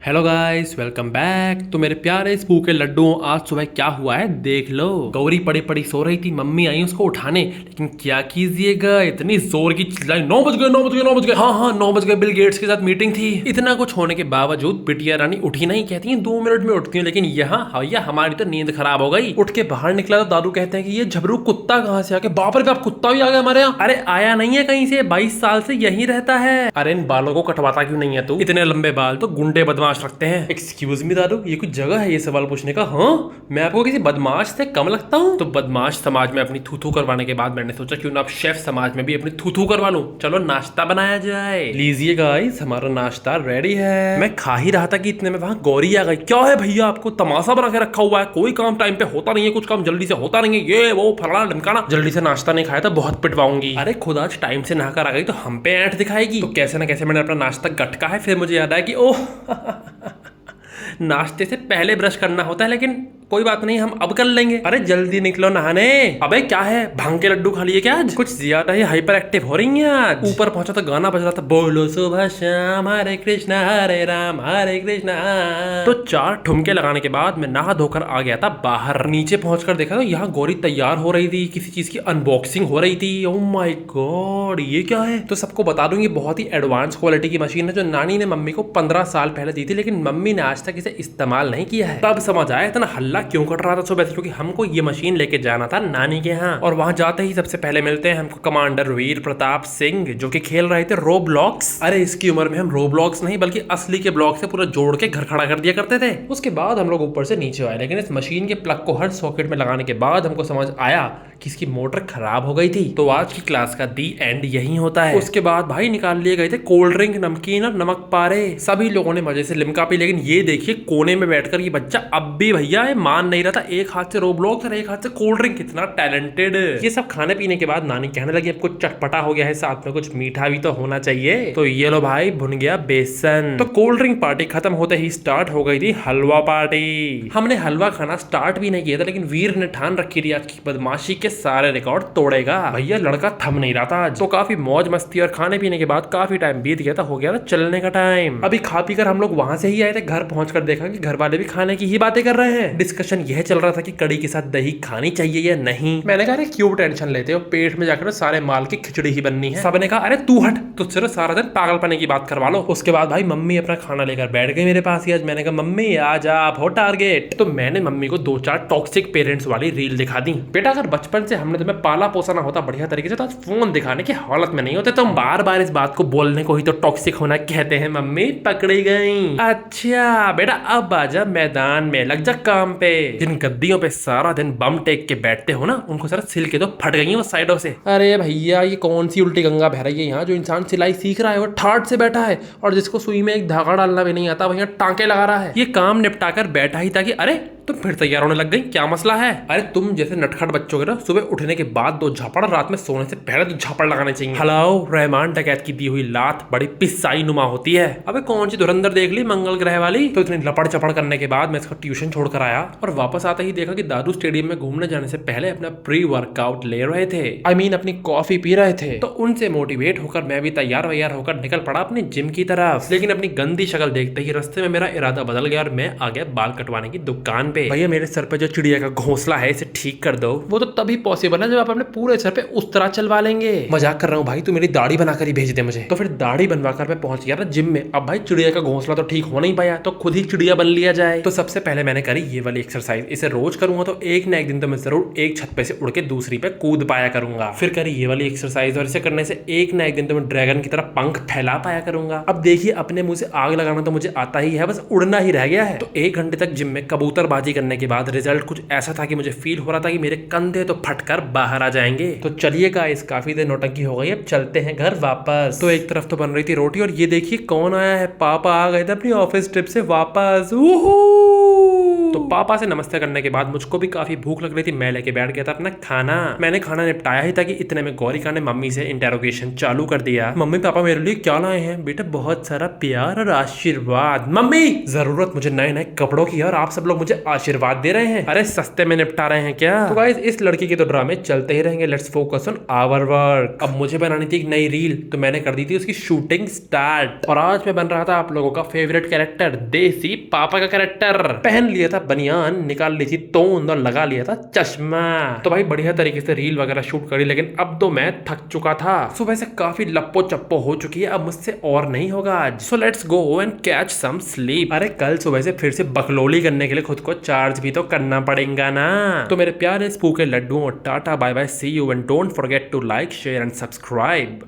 Hello guys, welcome back. तो मेरे प्यारे स्पू के लड्डुओं, आज सुबह क्या हुआ है देख लो। गौरी पड़ी पड़ी सो रही थी, मम्मी आई उसको उठाने, लेकिन क्या कीजिएगा, इतनी जोर की चिल्लाई, 9 बज गए 9 बज गए 9 बज गए। हाँ हाँ 9 बज गए, बिल गेट्स के साथ मीटिंग थी। इतना कुछ होने के बावजूद बिटिया रानी उठी नहीं, कहती है 2 मिनट में उठती हूँ, लेकिन यहाँ भैया हमारी तो नींद खराब हो गई। उठ के बाहर निकला तो दादू कहते हैं कि ये झबरू कुत्ता कहाँ से आ गया। बाप रे बाप, कुत्ता भी आ गया हमारे यहाँ। अरे आया नहीं है कहीं से, 22 साल से यहीं रहता है। अरे इन बालों को कटवाता क्यों नहीं है तू? इतने लंबे बाल तो गुंडे बदमाश रखते हैं। एक्सक्यूज मी दादू, ये कुछ जगह है ये सवाल पूछने का? हाँ, मैं आपको किसी बदमाश से कम लगता हूँ? तो बदमाश समाज में अपनी थूथू करवाने के बाद मैंने सोचा क्यों ना अब शेफ समाज में भी अपनी थूथू करवा लूं। चलो नाश्ता बनाया जाए। लीजिए गाइस, हमारा नाश्ता रेडी है। मैं खा ही रहा था कि इतने में वहां गौरी आ गई। क्या है भैया, आपको तमाशा बना के रखा हुआ है? कोई काम टाइम पे होता नहीं है, कुछ काम जल्दी से होता नहीं है, ये वो फलाना ढमकाना। जल्दी से नाश्ता नहीं खाया तो बहुत पिटवाऊंगी। अरे खुद आज टाइम से नहाकर आ गई तो हम पे ऐंठ दिखाएगी। तो कैसे ना कैसे मैंने अपना नाश्ता गटका है, फिर मुझे याद आया कि ओह नाश्ते से पहले ब्रश करना होता है, लेकिन कोई बात नहीं, हम अब कर लेंगे। अरे जल्दी निकलो नहाने। अबे क्या है, भांग के लड्डू खा लिए क्या आज? कुछ ज्यादा ही हाइपर एक्टिव हो रही है आज। ऊपर पहुंचा तो गाना बज रहा था, बोलो सुबह शाम हरे कृष्णा हरे राम हरे कृष्णा। तो 4 ठुमके लगाने के बाद मैं नहा धोकर आ गया था बाहर। नीचे पहुंचकर देखा तो यहाँ गौरी तैयार हो रही थी, किसी चीज की अनबॉक्सिंग हो रही थी। ओह माय गॉड, ये क्या है? तो सबको बता दूं, ये बहुत ही एडवांस क्वालिटी की मशीन है जो नानी ने मम्मी को 15 साल पहले दी थी, लेकिन मम्मी ने आज तक इसे इस्तेमाल नहीं किया है। तब समझ आया इतना हल्ला क्यों कर रहा था सुबह से, क्योंकि हमको ये मशीन लेके जाना था नानी के यहाँ। और वहां जाते ही सबसे पहले मिलते हैं हमको कमांडर वीर प्रताप सिंह, जो कि खेल रहे थे रोब्लॉक्स। अरे इसकी उम्र में हम रोब्लॉक्स नहीं बल्कि असली के ब्लॉक से पूरा जोड़ के घर खड़ा कर दिया करते थे। उसके बाद हम लोग ऊपर से नीचे आए, लेकिन इस मशीन के प्लग को हर सॉकेट में लगाने के बाद हमको समझ आया कि इसकी मोटर खराब हो गई थी। तो आज की क्लास का दी एंड यही होता है। उसके बाद भाई निकाल लिए गए थे कोल्ड ड्रिंक, नमकीन और नमक पारे। सभी लोगों ने मजे से लिमका पी, लेकिन ये देखिए कोने में बैठकर ये बच्चा अब भी भैया ये मान नहीं रहा था, एक हाथ से रोब्लॉक्स और एक हाथ से कोल्ड ड्रिंक। कितना टैलेंटेड। ये सब खाने पीने के बाद नानी कहने लगी अब कुछ चटपटा हो गया है, साथ में कुछ मीठा भी तो होना चाहिए। तो ये लो भाई, भुन गया बेसन। तो कोल्ड ड्रिंक पार्टी खत्म होते ही स्टार्ट हो गई थी हलवा पार्टी। हमने हलवा खाना स्टार्ट भी नहीं किया था, लेकिन वीर ने ठान रखी थी आज की बदमाशी के सारे रिकॉर्ड तोड़ेगा। भैया लड़का थम नहीं रहा था आज। तो काफी मौज मस्ती और खाने पीने के बाद काफी टाइम बीत गया था, हो गया था चलने का टाइम। अभी खा पी कर हम लोग वहां से ही आए थे, घर पहुंचकर देखा कि घर वाले भी खाने की ही बातें कर रहे हैं। डिस्कशन यह चल रहा था कि कड़ी के साथ दही खानी चाहिए या नहीं। मैंने कहा अरे क्यों टेंशन लेते हो, पेट में जाकर सारे माल की खिचड़ी ही बननी है। सबने कहा अरे तू हट, तुझसे सारा दिन पागलपने की बात करवा लो। उसके बाद भाई मम्मी अपना खाना लेकर बैठ गई मेरे पास ही आज। मैंने कहा मम्मी आज आप हो टारगेट। तो मैंने मम्मी को 2-4 टॉक्सिक पेरेंट्स वाली रील दिखा दी। बेटा अगर बचपन से हमने तुम्हें पाला पोसा ना होता बढ़िया तरीके से तो आज फोन दिखाने की हालत में नहीं होते तुम। बार बार इस बात को बोलने को ही तो टॉक्सिक होना कहते हैं। मम्मी पकड़ी गई। अच्छा बेटा अब आजा मैदान में, लग जा काम पे। जिन गद्दियों पे सारा दिन बम टेक के बैठते हो ना, उनको सारा सिल के तो फट गई वो साइडों से। अरे भैया ये कौन सी उल्टी गंगा बह रही है यहाँ? जो इंसान सिलाई सीख रहा है वो ठाट से बैठा है, और जिसको सुई में एक धागा डालना भी नहीं आता भैया टांके लगा रहा है। ये काम निपटा कर बैठा ही था कि अरे तुम फिर तैयार होने लग गई, क्या मसला है? अरे तुम जैसे नटखट बच्चों के ना सुबह उठने के बाद 2 झापड़, रात में सोने से पहले 2 झापड़ लगाने चाहिए। हेलो, रहमान डकैत की दी हुई लात बड़ी पिस्साई नुमा होती है। अबे कौन सी धुरंधर देख ली मंगल ग्रह वाली? तो इतनी लपड़ चपड़ करने के बाद मैं इसका ट्यूशन छोड़कर आया, और वापस आते ही देखा कि दादू स्टेडियम में घूमने जाने से पहले अपना प्री वर्कआउट ले रहे थे। आई मीन अपनी कॉफी पी रहे थे। तो उनसे मोटिवेट होकर मैं भी तैयार वैयार होकर निकल पड़ा अपने जिम की तरफ। लेकिन अपनी गंदी शक्ल देखते ही रास्ते में मेरा इरादा बदल गया और मैं आ गया बाल कटवाने की दुकान पे। भैया मेरे सर पे जो चिड़िया का घोंसला है इसे ठीक कर दो। वो तो तभी पॉसिबल है जब आप अपने पूरे सर पे उस तरह चलवा लेंगे। मजाक कर रहा हूँ भाई, तू मेरी दाढ़ी बनाकर ही भेज दे मुझे। तो फिर दाढ़ी बनवाकर मैं पहुंच गया था जिम में। अब भाई चिड़िया का घोंसला तो ठीक हो नहीं पाया, तो खुद ही चिड़िया बन लिया जाए। तो सबसे पहले मैंने करी ये वाली एक्सरसाइज। इसे रोज करूंगा तो एक ना एक दिन तो मैं जरूर एक छत पे से उड़ के दूसरी पे कूद पाया करूंगा। फिर करी ये वाली एक्सरसाइज, और इसे करने से एक ना एक दिन तो मैं ड्रैगन की तरह पंख फैला पाया करूंगा। अब देखिए अपने मुंह से आग लगाना तो मुझे आता ही है, बस उड़ना ही रह गया है। तो 1 घंटे तक जिम में कबूतरबाजी करने के बाद रिजल्ट कुछ ऐसा था कि मुझे फील हो रहा था कि मेरे कंधे तो फटकर बाहर आ जाएंगे। तो चलिए गाइस, काफी देर नौटंकी हो गई, अब चलते हैं घर वापस। तो एक तरफ तो बन रही थी रोटी, और ये देखिए कौन आया है, पापा आ गए थे अपनी ऑफिस ट्रिप से वापस। तो पापा से नमस्ते करने के बाद मुझको भी काफी भूख लग रही थी। मैं लेके बैठ गया था अपना खाना। मैंने खाना निपटाया ही था कि इतने में गौरिका ने मम्मी से इंटेरोगेशन चालू कर दिया। मम्मी पापा मेरे लिए क्या लाए हैं? बेटा बहुत सारा प्यार और आशीर्वाद। मम्मी जरूरत मुझे नए नए कपड़ों की है और आप सब लोग मुझे आशीर्वाद दे रहे हैं। अरे सस्ते में निपटा रहे हैं क्या? तो गाइस इस लड़की के तो ड्रामे चलते ही रहेंगे। Let's focus on our work. अब मुझे बनानी थी एक नई रील, तो मैंने कर दी थी उसकी शूटिंग स्टार्ट। और आज मैं बन रहा था आप लोगों का फेवरेट कैरेक्टर, देसी पापा का कैरेक्टर। पहन लिया था बनियान, निकाल ली थी तोंद और लगा लिया था चश्मा। तो भाई बढ़िया तरीके से रील वगैरह शूट करी, लेकिन अब तो मैं थक चुका था। सुबह से काफी लप्पो चप्पो हो चुकी है, अब मुझसे और नहीं होगा आज। So let's go and catch some sleep. अरे कल सुबह से फिर से बकलोली करने के लिए खुद को चार्ज भी तो करना पड़ेगा ना। तो मेरे प्यारे स्पू के लड्डुओं, tata bye bye, see you and don't forget to like share and subscribe.